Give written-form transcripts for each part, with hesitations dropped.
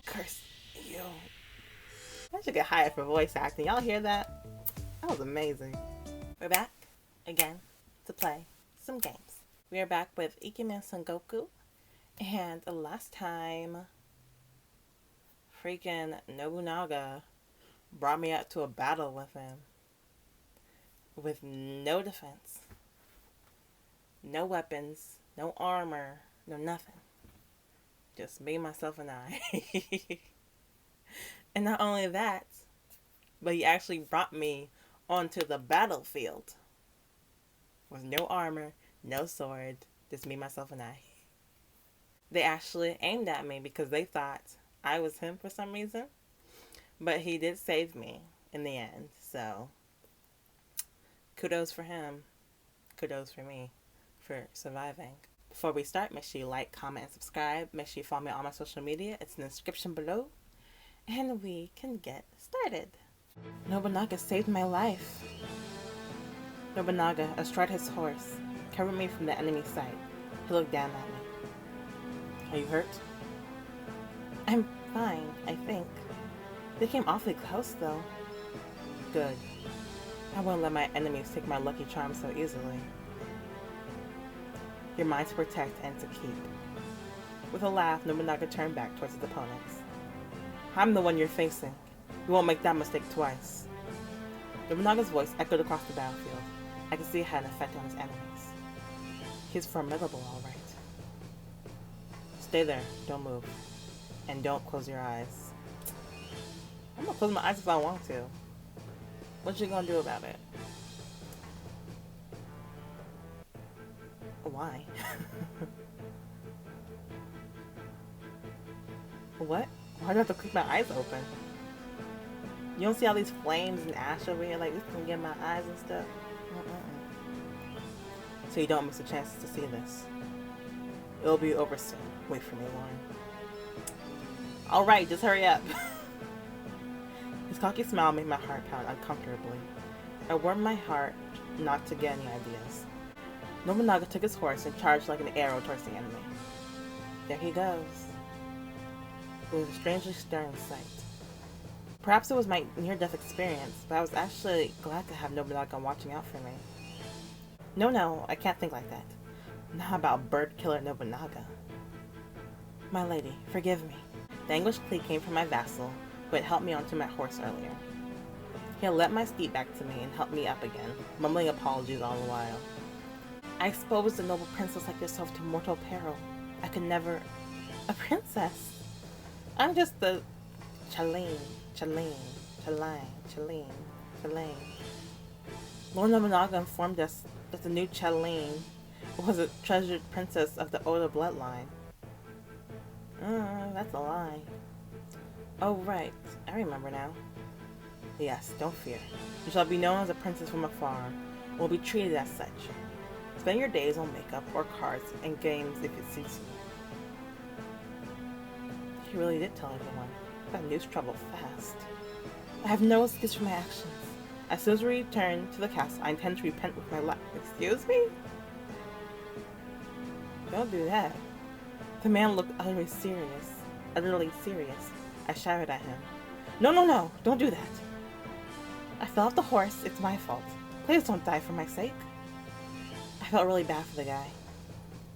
Curse you. I should get hired for voice acting. Y'all hear that? That was amazing. We're back again to play some games. We are back with Ikemen Sengoku, and the last time freaking Nobunaga brought me out to a battle with him with no defense, no weapons, no armor, no nothing. Just me, myself, and I. And not only that, but he actually brought me onto the battlefield with no armor, no sword, just me, myself, and I. They actually aimed at me because they thought I was him for some reason, but he did save me in the end, so kudos for him, kudos for me for surviving. Before we start, make sure you like, comment, and subscribe. Make sure you follow me on my social media. It's in the description below. And we can get started. Nobunaga saved my life. Nobunaga, astride his horse, covered me from the enemy's sight. He looked down at me. Are you hurt? I'm fine, I think. They came awfully close, though. Good. I won't let my enemies take my lucky charm so easily. You're mine to protect and to keep. With a laugh, Nobunaga turned back towards his opponents. I'm the one you're facing. You won't make that mistake twice. Nobunaga's voice echoed across the battlefield. I could see it had an effect on his enemies. He's formidable, all right. Stay there, don't move. And don't close your eyes. I'm gonna close my eyes if I want to. What you gonna do about it? Why? What? Why do I have to keep my eyes open? You don't see all these flames and ash over here? Like, this can get my eyes and stuff? So you don't miss a chance to see this. It'll be over soon. Wait for me, Lauren. Alright, just hurry up. His cocky smile made my heart pound uncomfortably. I warmed my heart not to get any ideas. Nobunaga took his horse and charged like an arrow towards the enemy. There he goes. It was a strangely stern sight. Perhaps it was my near-death experience, but I was actually glad to have Nobunaga watching out for me. No, I can't think like that. Not about bird killer Nobunaga. My lady, forgive me. The anguished plea came from my vassal, who had helped me onto my horse earlier. He had led my steed back to me and helped me up again, mumbling apologies all the while. I exposed a noble princess like yourself to mortal peril. I could never... A princess? I'm just the... Chalene. Lord Nobunaga informed us that the new Chalene was a treasured princess of the Oda bloodline. That's a lie. Oh, right. I remember now. Yes, don't fear. You shall be known as a princess from afar, and will be treated as such. Spend your days on makeup or cards and games if it suits you. He really did tell everyone. That news traveled fast. I have no excuse for my actions. As soon as we return to the castle, I intend to repent with my life. Excuse me? Don't do that. The man looked utterly serious. I shouted at him. No, don't do that. I fell off the horse. It's my fault. Please don't die for my sake. I felt really bad for the guy.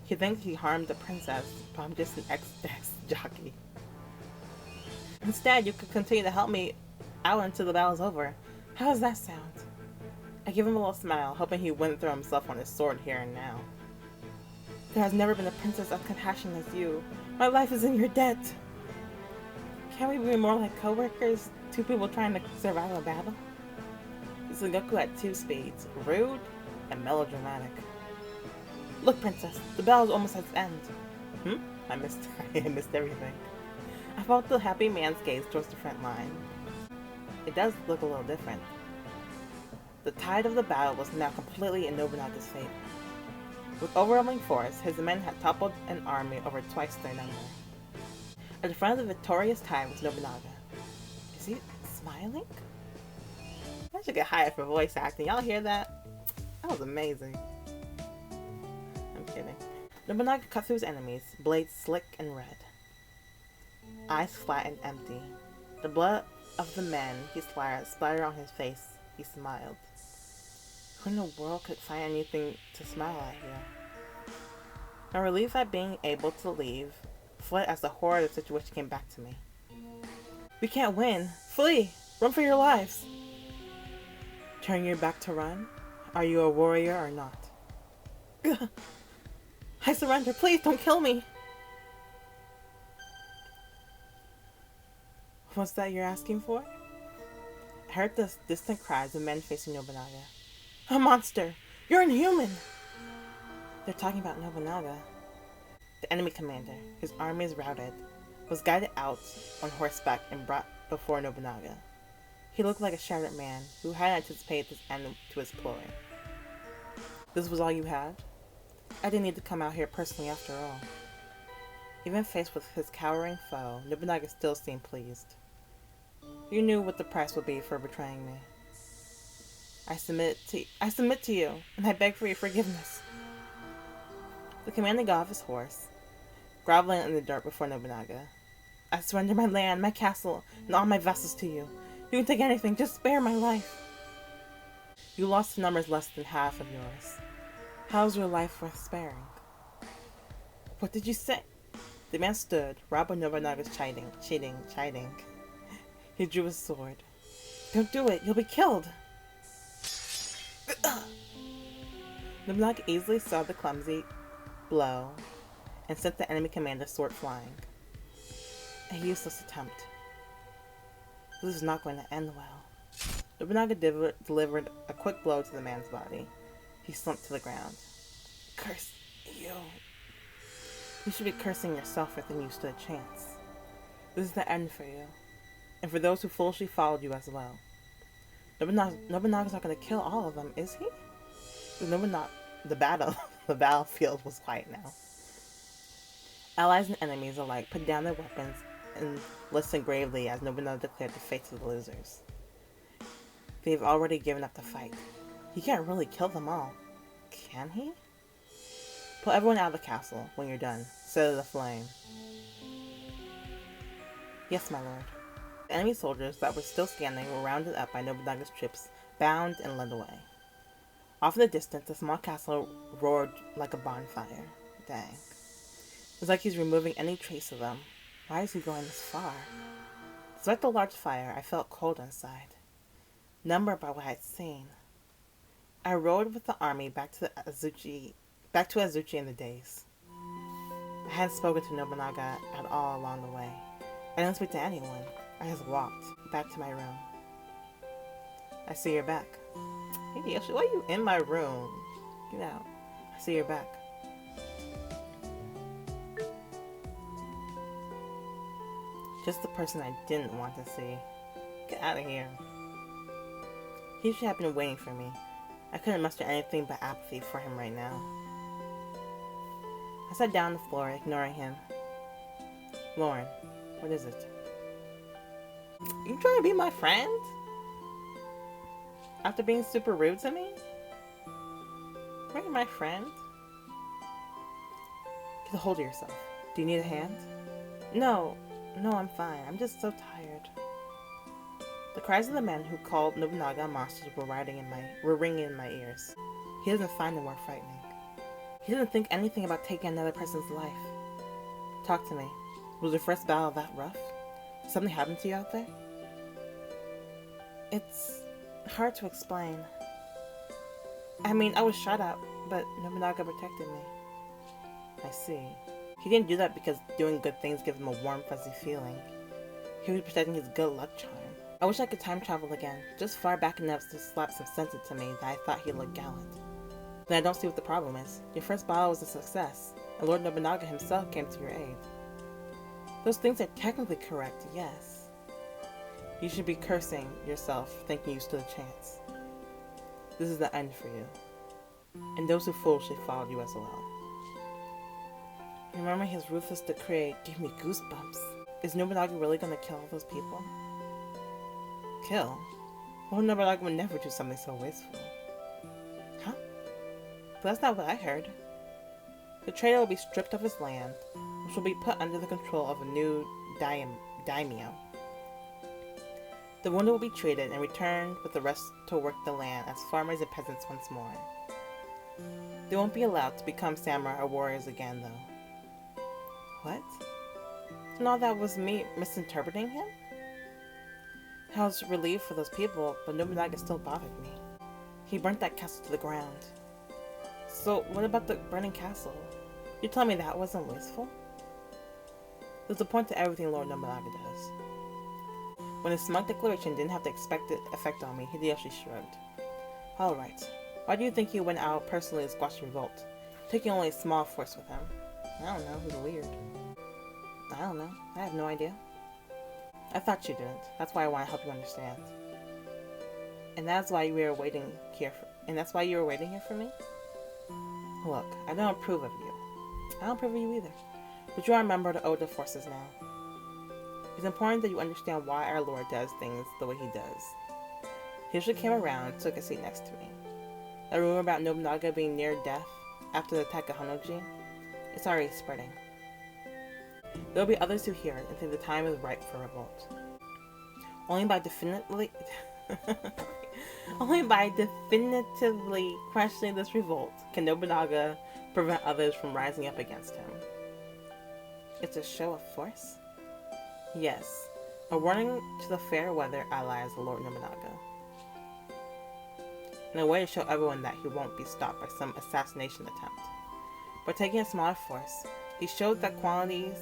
He thinks he harmed the princess, but I'm just an ex jockey. Instead, you could continue to help me out until the battle's over. How does that sound? I give him a little smile, hoping he wouldn't throw himself on his sword here and now. There has never been a princess as compassionate as you. My life is in your debt. Can't we be more like co-workers? Two people trying to survive a battle? Sengoku had two speeds, rude and melodramatic. Look, princess, the battle is almost at its end. I missed everything. I felt the happy man's gaze towards the front line. It does look a little different. The tide of the battle was now completely in Nobunaga's favor. With overwhelming force, his men had toppled an army over twice their number. At the front of the victorious tide was Nobunaga. Is he smiling? I should get hired for voice acting. Y'all hear that? That was amazing. I'm kidding. Nobunaga cut through his enemies, blades slick and red. Eyes flat and empty. The blood of the men he splattered on his face. He smiled. Who in the world could find anything to smile at here? My relief at being able to leave fled as the horror of the situation came back to me. We can't win! Flee! Run for your lives! Turn your back to run? Are you a warrior or not? I surrender. Please don't kill me! What's that you're asking for? I heard the distant cries of men facing Nobunaga. A monster! You're inhuman! They're talking about Nobunaga. The enemy commander, his army is routed, was guided out on horseback and brought before Nobunaga. He looked like a shattered man who hadn't anticipated this end to his ploy. This was all you had? I didn't need to come out here personally after all. Even faced with his cowering foe, Nobunaga still seemed pleased. You knew what the price would be for betraying me. I submit to you, and I beg for your forgiveness. The commander got off his horse, groveling in the dirt before Nobunaga. I surrender my land, my castle, and all my vessels to you. You can take anything, just spare my life. You lost to numbers less than half of yours. How's your life worth sparing? What did you say? The man stood, robbed of Nobunaga's chiding. He drew his sword. Don't do it, you'll be killed! Nobunaga easily saw the clumsy blow and sent the enemy commander's sword flying. A useless attempt. This is not going to end well. Nobunaga delivered a quick blow to the man's body. He slumped to the ground. Curse you. You should be cursing yourself for thinking you stood a chance. This is the end for you, and for those who foolishly followed you as well. Nobunaga's not going to kill all of them, is he? The battlefield was quiet now. Allies and enemies alike put down their weapons and listened gravely as Nobunaga declared the fates of the losers. They've already given up the fight. He can't really kill them all, can he? Pull everyone out of the castle when you're done. Set it aflame. Yes, my lord. The enemy soldiers that were still standing were rounded up by Nobunaga's troops, bound and led away. Off in the distance, a small castle roared like a bonfire. Dang. It was like he's removing any trace of them. Why is he going this far? Despite the large fire, I felt cold inside, numbed by what I'd seen. I rode with the army back to Azuchi in the days. I hadn't spoken to Nobunaga at all along the way. I didn't speak to anyone. I just walked back to my room. I see you're back. Hey, Yoshi, why are you in my room? Get out. I see you're back. Just the person I didn't want to see. Get out of here. He should have been waiting for me. I couldn't muster anything but apathy for him right now. I sat down on the floor, ignoring him. Lauren, what is it? You trying to be my friend? After being super rude to me? Are you my friend? Get a hold of yourself. Do you need a hand? No, I'm fine. I'm just so tired. The cries of the men who called Nobunaga monsters were ringing in my ears. He doesn't find them more frightening. He doesn't think anything about taking another person's life. Talk to me. Was your first battle that rough? Something happened to you out there? It's hard to explain. I mean, I was shot at, but Nobunaga protected me. I see. He didn't do that because doing good things gives him a warm, fuzzy feeling. He was protecting his good luck charm. I wish I could time travel again, just far back enough to slap some sense into me that I thought he looked gallant. Then I don't see what the problem is. Your first battle was a success, and Lord Nobunaga himself came to your aid. Those things are technically correct, yes. You should be cursing yourself, thinking you stood a chance. This is the end for you, and those who foolishly followed you as well. Remembering his ruthless decree gave me goosebumps. Is Nobunaga really gonna kill all those people? Kill? Lord Nobunaga would never do something so wasteful. Huh? But that's not what I heard. The trader will be stripped of his land, which will be put under the control of a new daimyo. The wounded will be treated and returned with the rest to work the land as farmers and peasants once more. They won't be allowed to become samurai or warriors again, though. What? And all that was me misinterpreting him? I was relieved for those people, but Nobunaga still bothered me. He burnt that castle to the ground. So, what about the burning castle? You tell me that wasn't wasteful? There's a point to everything Lord Nobunaga does. When his smug declaration didn't have the expected effect on me, Hideyoshi shrugged. Alright, why do you think he went out personally to squash the revolt, taking only a small force with him? I don't know, he's weird. I don't know, I have no idea. I thought you didn't, that's why I want to help you understand. And that's why you were waiting here for me? Look, I don't approve of you. I don't approve of you either. But you are a member of the Oda forces now. It's important that you understand why our Lord does things the way he does. Hideyoshi came around and took a seat next to me. A rumor about Nobunaga being near death after the attack of Honnoji, it's already spreading. There will be others who hear it and think the time is ripe for revolt. Only by definitively questioning this revolt can Nobunaga prevent others from rising up against him. It's a show of force? Yes, a warning to the fair weather allies of Lord Nobunaga. In a way to show everyone that he won't be stopped by some assassination attempt. By taking a smaller force, he showed that quality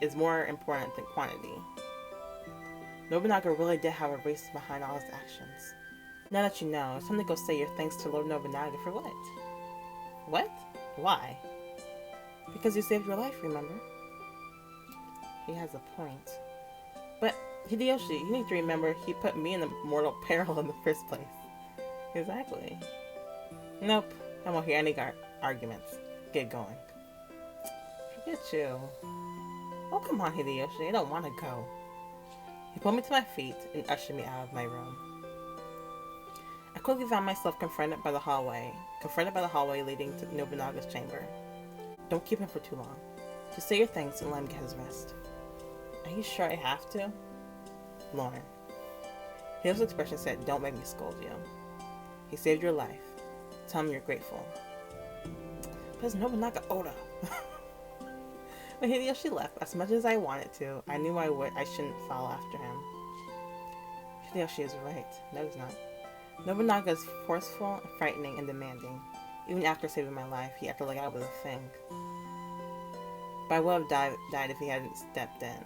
is more important than quantity. Nobunaga really did have a reason behind all his actions. Now that you know, it's time to go say your thanks to Lord Nobunaga for what? What? Why? Because you saved your life, remember? He has a point. But, Hideyoshi, you need to remember he put me in mortal peril in the first place. Exactly. Nope, I won't hear any arguments. Get going. Forget you. Oh, come on, Hideyoshi, I don't want to go. He pulled me to my feet and ushered me out of my room. I quickly found myself confronted by the hallway leading to Nobunaga's chamber. Don't keep him for too long. Just say your thanks and let him get his rest. Are you sure I have to? Lauren. His expression said, don't make me scold you. He saved your life. Tell him you're grateful. But it's Nobunaga Oda. When Hideyoshi left, as much as I wanted to, I knew I shouldn't follow after him. Hideyoshi is right. No, he's not. Nobunaga is forceful, frightening, and demanding. Even after saving my life, he acted like I was a thing. But I would have died if he hadn't stepped in.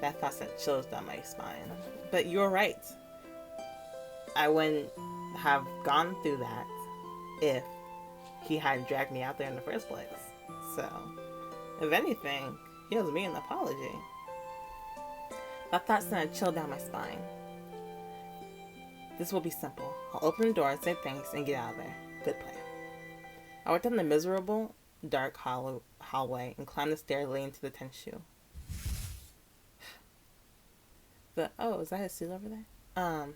That thought sent chills down my spine. But you're right. I wouldn't have gone through that if he hadn't dragged me out there in the first place. So, if anything, he owes me an apology. That thought sent a chill down my spine. This will be simple. I'll open the door, say thanks, and get out of there. Good plan. I walked down the miserable, dark hallway and climbed the stairs leading to the Tenshu. Is that his suit over there?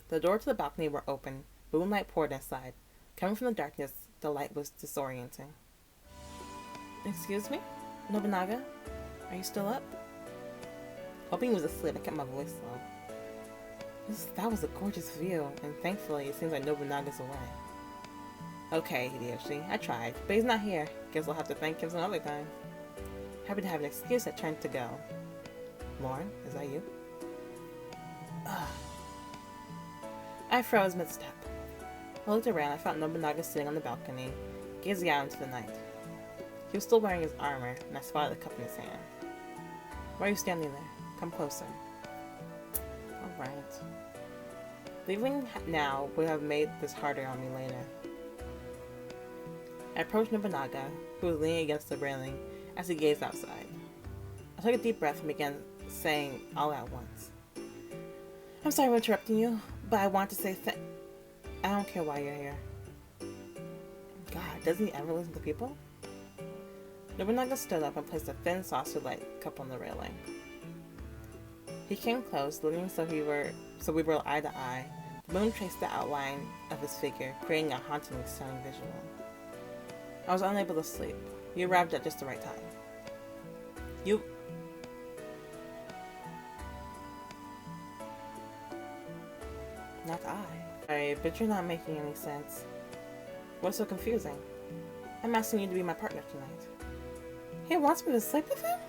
The door to the balcony were open. Moonlight poured inside. Coming from the darkness, the light was disorienting. Excuse me? Nobunaga? Are you still up? Hoping he was asleep, I kept my voice low. That was a gorgeous view, and thankfully it seems like Nobunaga's away. Okay, Hideyoshi, I tried, but he's not here. Guess I'll have to thank him some other time. Happy to have an excuse, I turned to go. Lauren, is that you? I froze mid-step. I looked around, I found Nobunaga sitting on the balcony, gazing out into the night. He was still wearing his armor, and I spotted the cup in his hand. Why are you standing there? Come closer. Alright. Leaving now would have made this harder on me later. I approached Nobunaga, who was leaning against the railing, as he gazed outside. I took a deep breath and began saying all at once. I'm sorry for interrupting you, but I want to say I don't care why you're here. God, doesn't he ever listen to people? Nobunaga stood up and placed a thin saucer-like cup on the railing. He came close, looking so we were eye to eye, The moon traced the outline of his figure, creating a hauntingly stunning visual. I was unable to sleep. You arrived at just the right time. You... Not I. Sorry, but you're not making any sense. What's so confusing? I'm asking you to be my partner tonight. He wants me to sleep with him?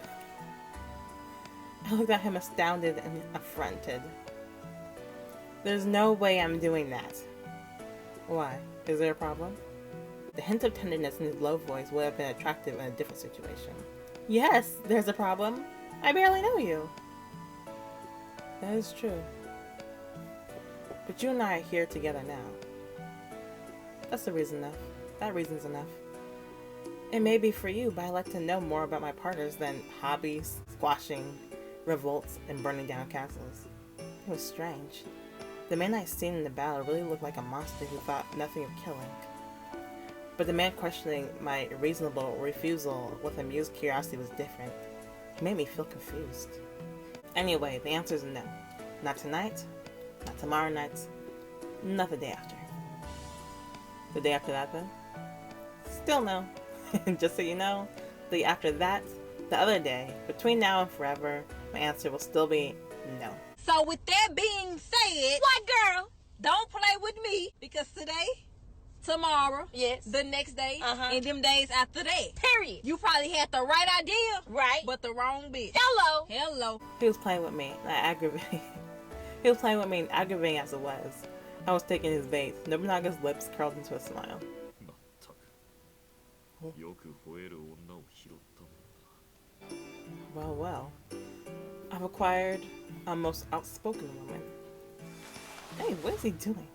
I looked at him astounded and affronted. There's no way I'm doing that. Why? Is there a problem? The hint of tenderness in his low voice would have been attractive in a different situation. Yes, there's a problem. I barely know you. That is true. But you and I are here together now. That's the reason enough. That reason's enough. It may be for you, but I'd like to know more about my partners than hobbies, squashing, revolts, and burning down castles. It was strange. The man I'd seen in the battle really looked like a monster who thought nothing of killing. But the man questioning my reasonable refusal with amused curiosity was different. He made me feel confused. Anyway, the answer is no. Not tonight, not tomorrow night, not the day after. The day after that then? Still no. Just so you know, the day after that, the other day, between now and forever, my answer will still be no. So with that being said, what girl? Don't play with me because today, tomorrow, yes, the next day, and them days after that. Period. You probably had the right idea, right, but the wrong bitch. Hello. He was playing with me, and aggravating. He was playing with me, and aggravating as it was. I was taking his bait. Nobunaga's lips curled into a smile. Well. I've acquired a most outspoken woman. Hey, what is he doing?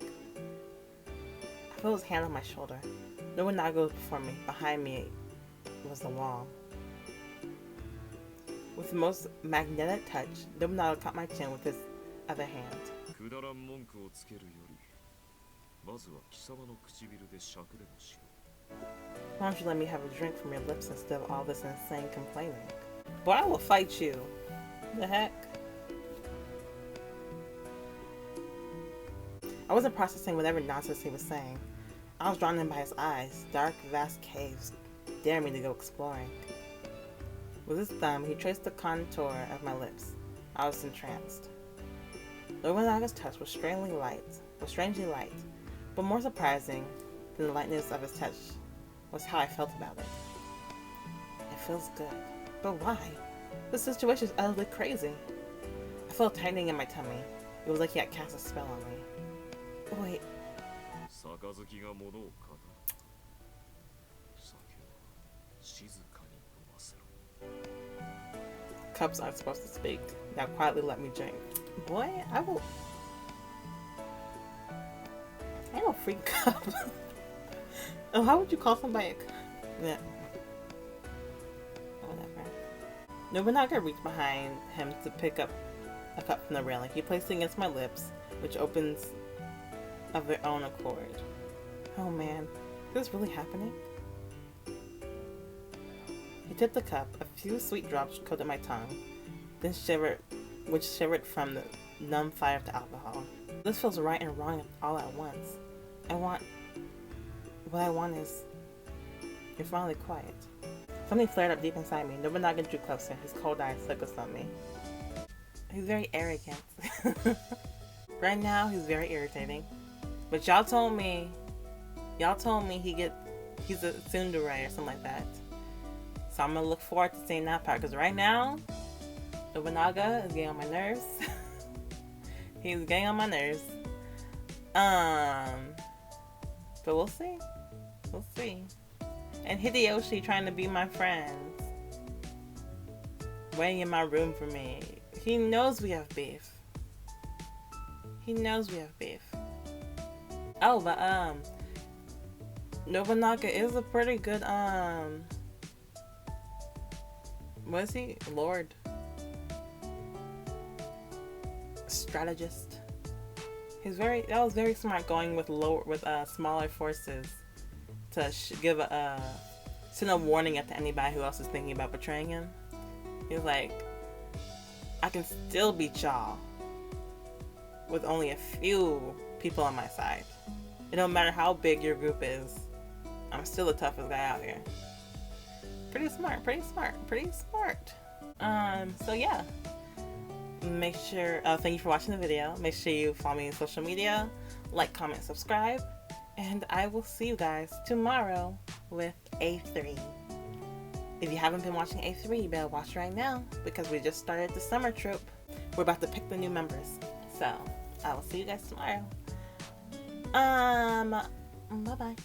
I felt his hand on my shoulder. Nobunaga was before me. Behind me was the wall. With the most magnetic touch, Nobunaga caught my chin with his other hand. Why don't you let me have a drink from your lips instead of all this insane complaining? Boy, I will fight you. The heck? I wasn't processing whatever nonsense he was saying. I was drawn in by his eyes, dark, vast caves, daring me to go exploring. With his thumb, he traced the contour of my lips. I was entranced. Nobunaga's touch was strangely light, but more surprising than the lightness of his touch was how I felt about it. It feels good, but why? This situation is utterly crazy. I felt tightening in my tummy. It was like he had cast a spell on me. Wait. Cups aren't supposed to speak. Now quietly let me drink. Boy, I ain't no free cup. Oh, how would you call somebody a cup? Yeah. Whatever. Nobunaga reached behind him to pick up a cup from the railing. He placed it against my lips, which opens of their own accord. Oh man, is this really happening? He tipped the cup. A few sweet drops coated my tongue, then shivered from the numb fire of the alcohol. This feels right and wrong all at once. What I want is... You're finally quiet. Something flared up deep inside me. Nobunaga drew closer. His cold eyes focused on me. He's very arrogant. Right now, he's very irritating. But y'all told me he's a tsundere or something like that. So I'm gonna look forward to seeing that part, because right now, Nobunaga is getting on my nerves. He's getting on my nerves. But we'll see. We'll see. And Hideyoshi trying to be my friend. Waiting in my room for me. He knows we have beef. Oh, but Nobunaga is a pretty good what is he? Lord. Strategist. That was very smart, going with smaller forces to send a warning up to anybody who else is thinking about betraying him. He was like, I can still beat y'all with only a few people on my side. It don't matter how big your group is, I'm still the toughest guy out here. Pretty smart. So yeah. Make sure, thank you for watching the video. Make sure you follow me on social media, like, comment, subscribe, and I will see you guys tomorrow with A3. If you haven't been watching A3, you better watch right now because we just started the summer troop. We're about to pick the new members. So, I will see you guys tomorrow. Bye-bye.